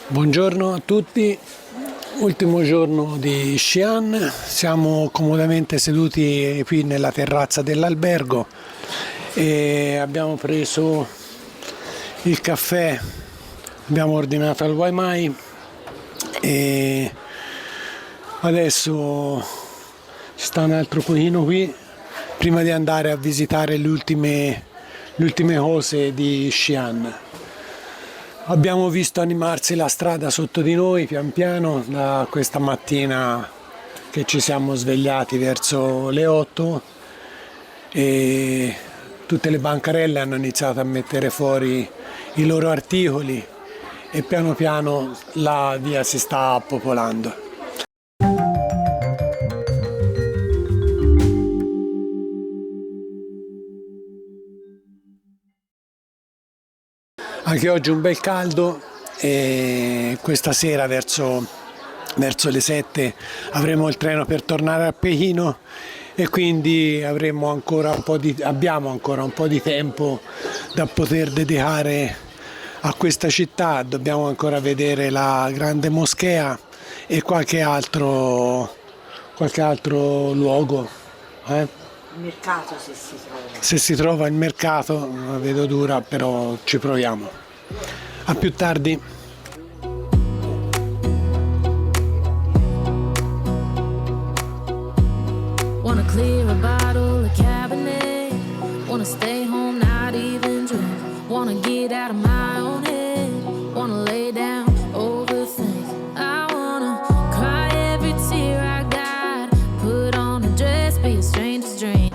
Buongiorno a tutti, ultimo giorno di Xi'an, siamo comodamente seduti qui nella terrazza dell'albergo e abbiamo preso il caffè, abbiamo ordinato al Waimai e adesso ci sta un altro pochino qui prima di andare a visitare le ultime cose di Xi'an. Abbiamo visto animarsi la strada sotto di noi pian piano da questa mattina che ci siamo svegliati verso le 8 e tutte le bancarelle hanno iniziato a mettere fuori i loro articoli e piano piano la via si sta popolando. Anche oggi un bel caldo e questa sera verso le 7 avremo il treno per tornare a Pechino e quindi abbiamo ancora un po' di tempo da poter dedicare a questa città. Dobbiamo ancora vedere la grande moschea e qualche altro luogo. Il mercato Se si trova il mercato, la vedo dura, però ci proviamo. A più tardi. Wanna clear a bottle of Cabernet. Wanna stay home, not even drink. Wanna get out of my own head. Wanna lay down, overthink. I wanna cry every tear I got. Put on a dress, be a stranger's dream.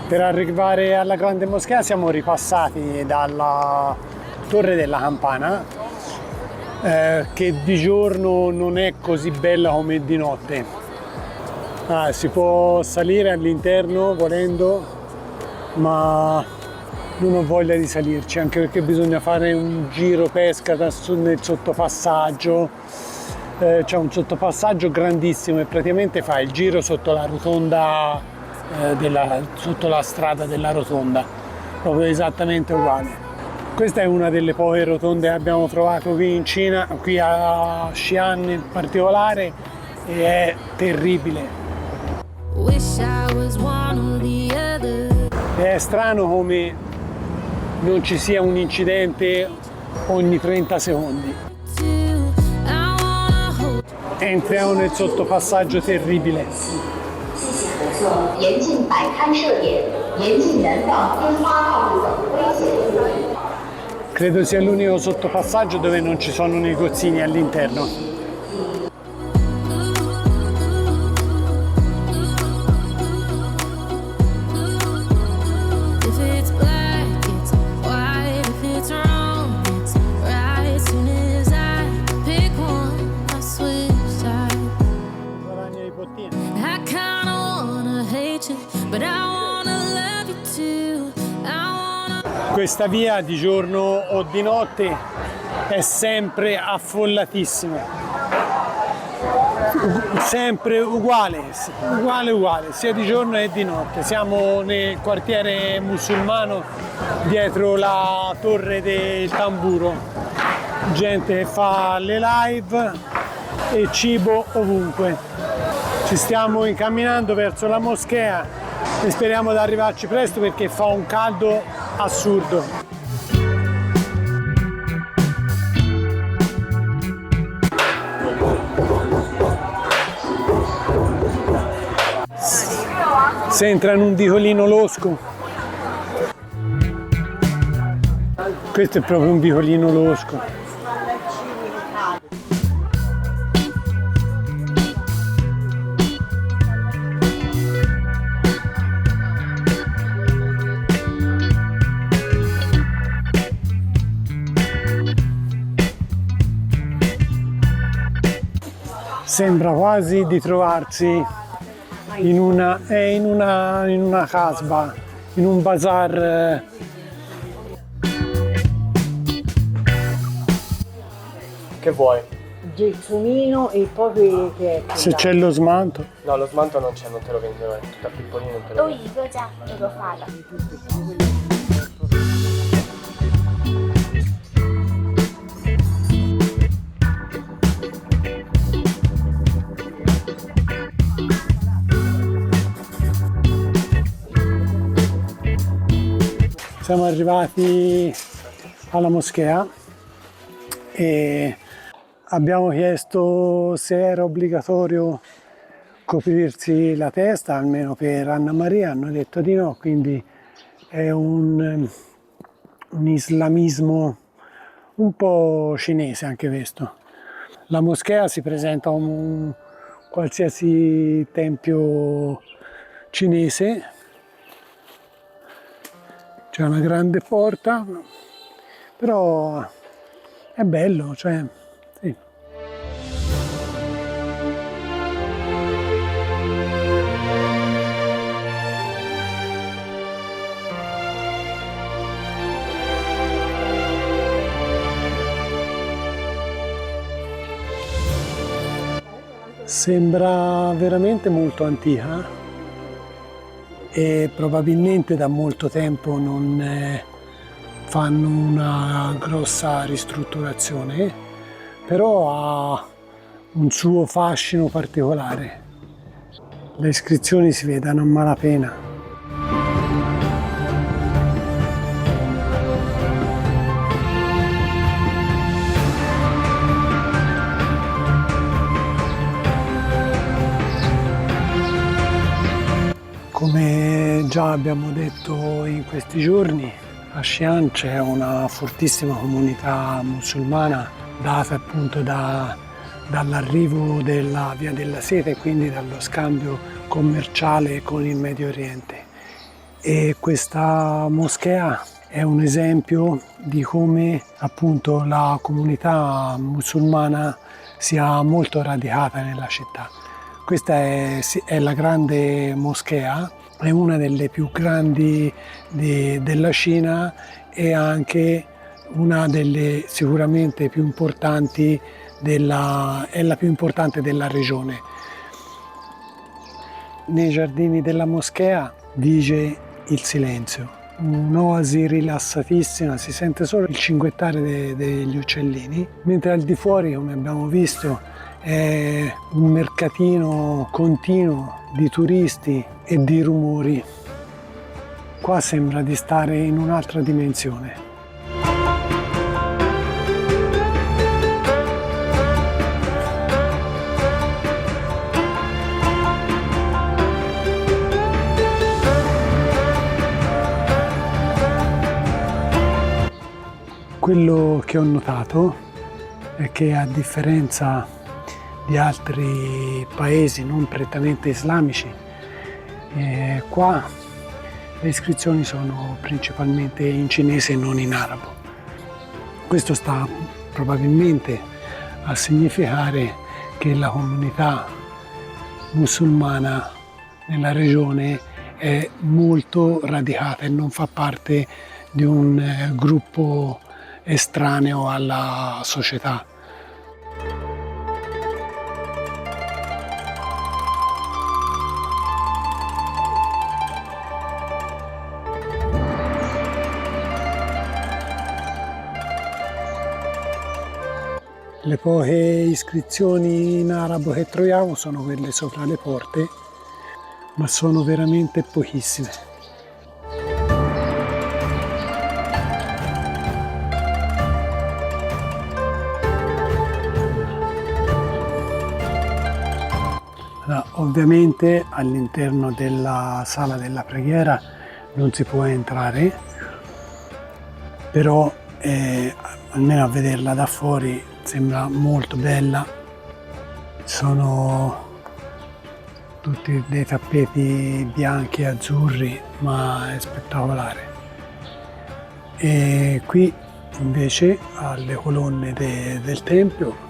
Per arrivare alla grande moschea siamo ripassati dalla torre della campana che di giorno non è così bella come di notte. Si può salire all'interno volendo, ma non ho voglia di salirci, anche perché bisogna fare un giro pesca nel sottopassaggio. C'è un sottopassaggio grandissimo e praticamente fa il giro sotto la rotonda sotto la strada della rotonda, proprio esattamente uguale. Questa è una delle poche rotonde che abbiamo trovato qui in Cina, qui a Xi'an in particolare, e è terribile. È strano come non ci sia un incidente ogni 30 secondi. Entriamo nel sottopassaggio terribile. Credo sia l'unico sottopassaggio dove non ci sono negoziini all'interno. Guadagna i bottini. Questa via di giorno o di notte è sempre affollatissima, sempre uguale, sia di giorno che di notte. Siamo nel quartiere musulmano dietro la torre del tamburo, gente che fa le live e cibo ovunque. Ci stiamo incamminando verso la moschea e speriamo di arrivarci presto perché fa un caldo assurdo. Si entra in un vicolino losco. Questo è proprio un vicolino losco. Sembra quasi di trovarsi in una casba, in un bazar. Che vuoi? Gelsomino e poi che è Se c'è lo smanto. No, lo smanto non c'è, non te lo vendono, è tutta piccolina, non te lo 都 vendono. 一个价，那个发的。 I Siamo arrivati alla moschea e abbiamo chiesto se era obbligatorio coprirsi la testa, almeno per Anna Maria, hanno detto di no, quindi è un islamismo un po' cinese anche questo. La moschea si presenta come un qualsiasi tempio cinese, c'è una grande porta, però è bello, cioè, sì. Sembra veramente molto antica e probabilmente da molto tempo non fanno una grossa ristrutturazione, però ha un suo fascino particolare. Le iscrizioni si vedono a malapena. Come già abbiamo detto in questi giorni, a Xi'an c'è una fortissima comunità musulmana data appunto dall'arrivo della Via della Seta e quindi dallo scambio commerciale con il Medio Oriente. E questa moschea è un esempio di come appunto la comunità musulmana sia molto radicata nella città. Questa è la grande moschea, è una delle più grandi della Cina e anche una delle sicuramente più importanti è la più importante della regione. Nei giardini della moschea vige il silenzio, un'oasi rilassatissima, si sente solo il cinguettare degli uccellini, mentre al di fuori, come abbiamo visto, è un mercatino continuo di turisti e di rumori. Qua sembra di stare in un'altra dimensione. Quello che ho notato è che a differenza di altri paesi non prettamente islamici, qua le iscrizioni sono principalmente in cinese e non in arabo. Questo sta probabilmente a significare che la comunità musulmana nella regione è molto radicata e non fa parte di un gruppo estraneo alla società. Le poche iscrizioni in arabo che troviamo sono quelle sopra le porte, ma sono veramente pochissime. Ovviamente all'interno della sala della preghiera non si può entrare, però almeno a vederla da fuori sembra molto bella. Sono tutti dei tappeti bianchi e azzurri, ma è spettacolare. E qui invece alle colonne del tempio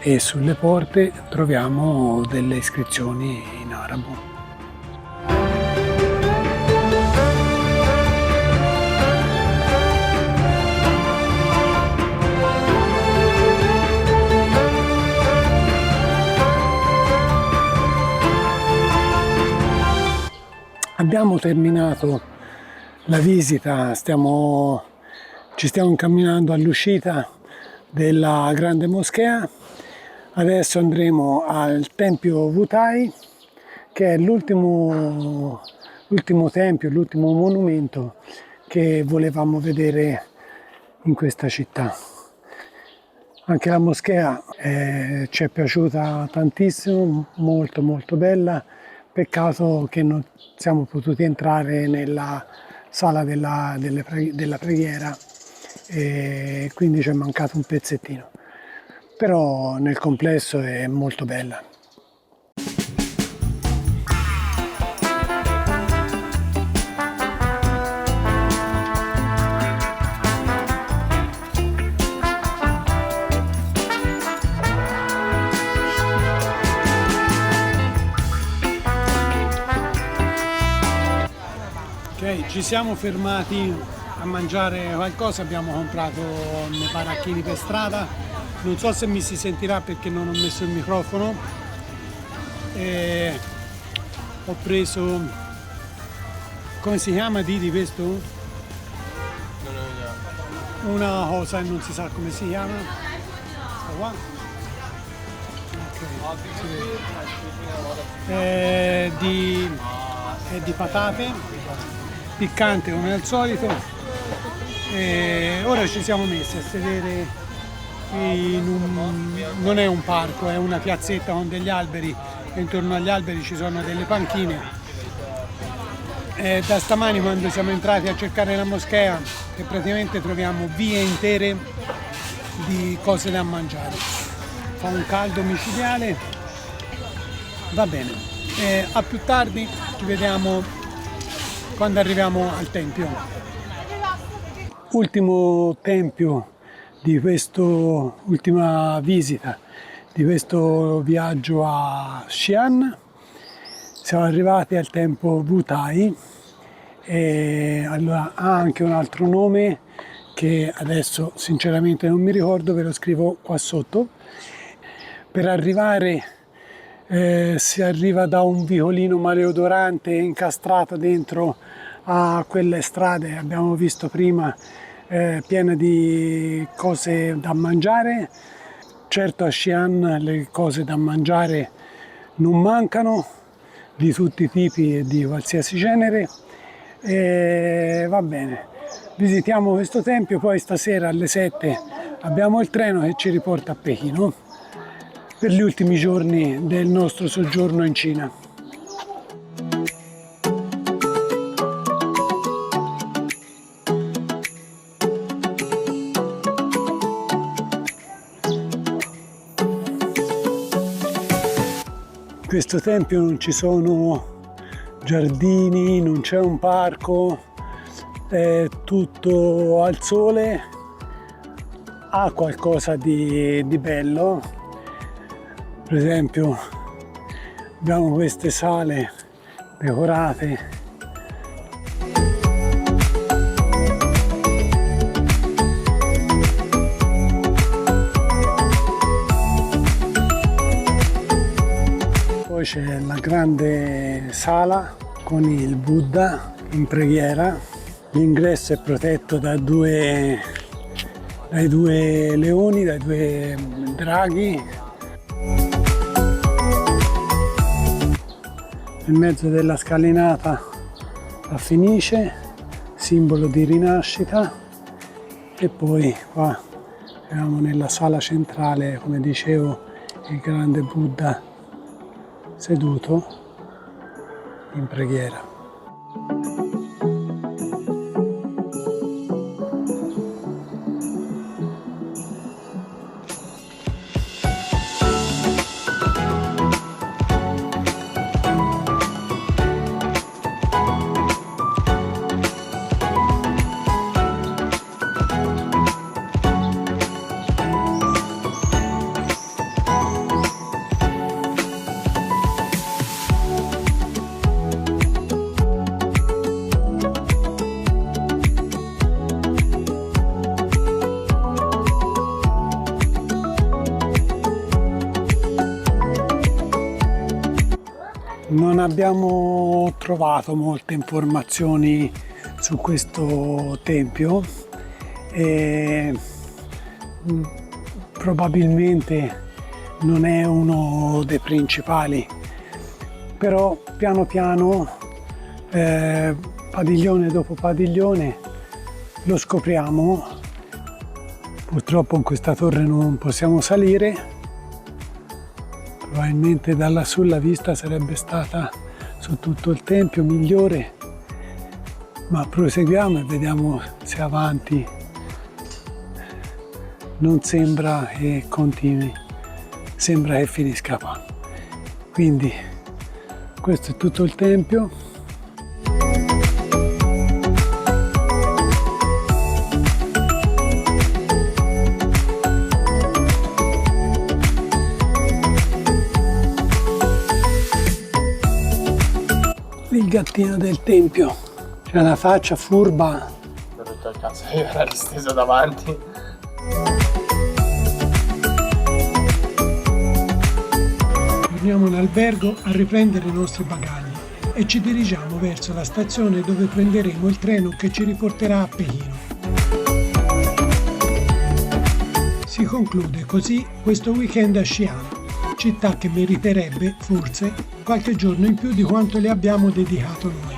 e sulle porte troviamo delle iscrizioni in arabo. Abbiamo terminato la visita, ci stiamo incamminando all'uscita della grande moschea. Adesso andremo al tempio Wutai, che è l'ultimo tempio, l'ultimo monumento che volevamo vedere in questa città. Anche la moschea ci è piaciuta tantissimo, molto molto bella. Peccato che non siamo potuti entrare nella sala della preghiera e quindi ci è mancato un pezzettino. Però nel complesso è molto bella. Ok, ci siamo fermati a mangiare qualcosa, abbiamo comprato nei baracchini per strada, non so se mi si sentirà perché non ho messo il microfono, e ho preso, come si chiama di questo? Non ho idea. Una cosa e non si sa come si chiama, sta qua. Ok, si vede. È di patate, piccante come al solito, e ora ci siamo messi a sedere non è un parco, è una piazzetta con degli alberi e intorno agli alberi ci sono delle panchine. Da stamani, quando siamo entrati a cercare la moschea, che praticamente troviamo vie intere di cose da mangiare. Fa un caldo micidiale, va bene. A più tardi, ci vediamo quando arriviamo al tempio. Ultimo tempio di ultima visita di questo viaggio a Xi'an. Siamo arrivati al tempio Wutai e allora ha anche un altro nome che adesso sinceramente non mi ricordo, ve lo scrivo qua sotto. Per arrivare si arriva da un vicolino maleodorante incastrato dentro a quelle strade, abbiamo visto prima, piene di cose da mangiare. Certo, a Xi'an le cose da mangiare non mancano, di tutti i tipi e di qualsiasi genere. E va bene, visitiamo questo tempio, poi stasera alle 7 abbiamo il treno che ci riporta a Pechino per gli ultimi giorni del nostro soggiorno in Cina. In questo tempio non ci sono giardini, non c'è un parco, è tutto al sole, ha qualcosa di bello. Per esempio abbiamo queste sale decorate. Poi c'è la grande sala con il Buddha in preghiera. L'ingresso è protetto dai due leoni, dai due draghi. Nel mezzo della scalinata la Fenice, simbolo di rinascita, e poi qua siamo nella sala centrale, come dicevo, il grande Buddha seduto in preghiera. Non abbiamo trovato molte informazioni su questo tempio e probabilmente non è uno dei principali, però piano piano, padiglione dopo padiglione, lo scopriamo. Purtroppo in questa torre non possiamo salire, probabilmente da lassù la vista sarebbe stata su tutto il tempio migliore, ma proseguiamo e vediamo se avanti non sembra che continui, sembra che finisca qua. Quindi questo è tutto il tempio. Il gattino del tempio, c'è una faccia furba. Ho detto il cazzo, io era risteso davanti. Torniamo in albergo a riprendere i nostri bagagli e ci dirigiamo verso la stazione dove prenderemo il treno che ci riporterà a Pechino. Si conclude così questo weekend a Xi'an, città che meriterebbe, forse, qualche giorno in più di quanto le abbiamo dedicato noi.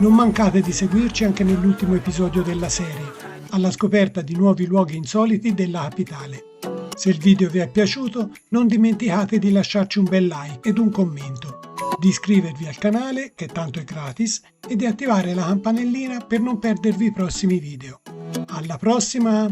Non mancate di seguirci anche nell'ultimo episodio della serie, alla scoperta di nuovi luoghi insoliti della capitale. Se il video vi è piaciuto, non dimenticate di lasciarci un bel like ed un commento, di iscrivervi al canale, che tanto è gratis, e di attivare la campanellina per non perdervi i prossimi video. Alla prossima!